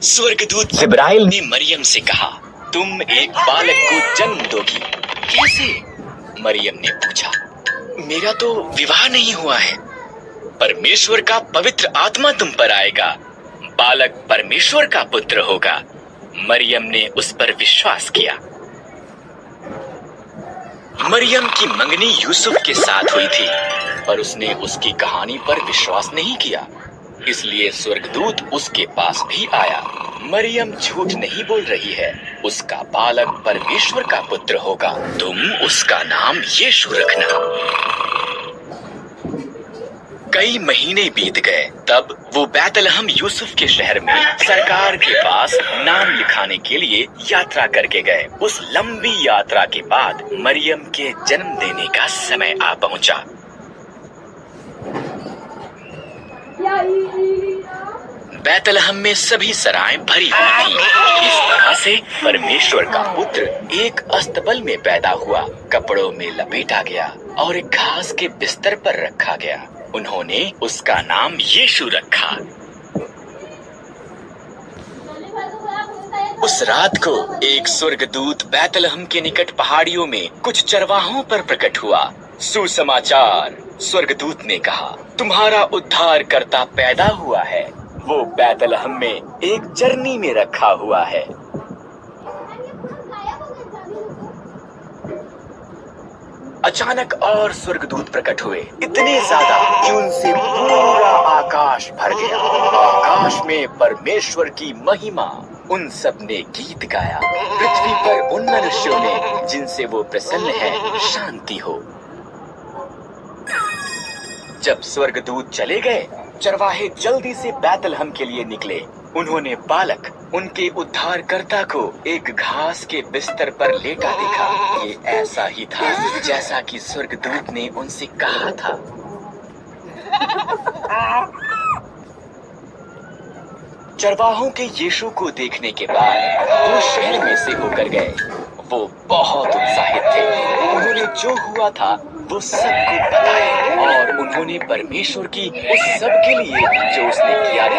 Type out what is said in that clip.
स्वर्गदूत जिब्राइल ने मरियम से कहा, तुम एक बालक को जन्म दोगी। कैसे? मरियम ने पूछा। मेरा तो विवाह नहीं हुआ है। परमेश्वर का पवित्र आत्मा तुम पर आएगा, बालक परमेश्वर का पुत्र होगा। मरियम ने उस पर विश्वास किया। मरियम की मंगनी यूसुफ के साथ हुई थी, पर उसने उसकी कहानी पर विश्वास नहीं किया, इसलिए स्वर्गदूत उसके पास भी आया। मरियम झूठ नहीं बोल रही है, उसका बालक परमेश्वर का पुत्र होगा। तुम उसका नाम यीशु रखना। कई महीने बीत गए, तब वो बैतलहम यूसुफ के शहर में सरकार के पास नाम लिखाने के लिए यात्रा करके गए। उस लंबी यात्रा के बाद मरियम के जन्म देने का समय आ पहुंचा। बैतलहम में सभी सराएं भरी हुई थीं। इस तरह से परमेश्वर का पुत्र एक अस्तबल में पैदा हुआ, कपड़ों में लपेटा गया और एक घास के बिस्तर पर रखा गया। उन्होंने उसका नाम यीशु रखा। उस रात को एक स्वर्गदूत बैतलहम के निकट पहाड़ियों में कुछ चरवाहों पर प्रकट हुआ। सुसमाचार, स्वर्गदूत ने कहा, तुम्हारा उद्धारकर्ता पैदा हुआ है। वो बैतलहम में एक चरनी में रखा हुआ है। अचानक और स्वर्गदूत प्रकट हुए, इतने ज्यादा कि उनसे पूरा आकाश भर गया। आकाश में परमेश्वर की महिमा। उन सब ने गीत गाया, पृथ्वी पर उन मनुष्यों ने जिनसे वो प्रसन्न है शांति हो। जब स्वर्गदूत चले गए, चरवाहे जल्दी से बैतलहम के लिए निकले। उन्होंने बालक, उनके उद्धारकर्ता को एक घास के बिस्तर पर लेटा देखा। ये ऐसा ही था जैसा कि स्वर्गदूत ने उनसे कहा था। चरवाहों के यीशु को देखने के बाद वो शहर में से होकर गए। वो बहुत उत्साहित थे। उन्होंने जो हुआ था वो सबको बताया और उन्होंने परमेश्वर की उस सब के लिए जो उसने किया था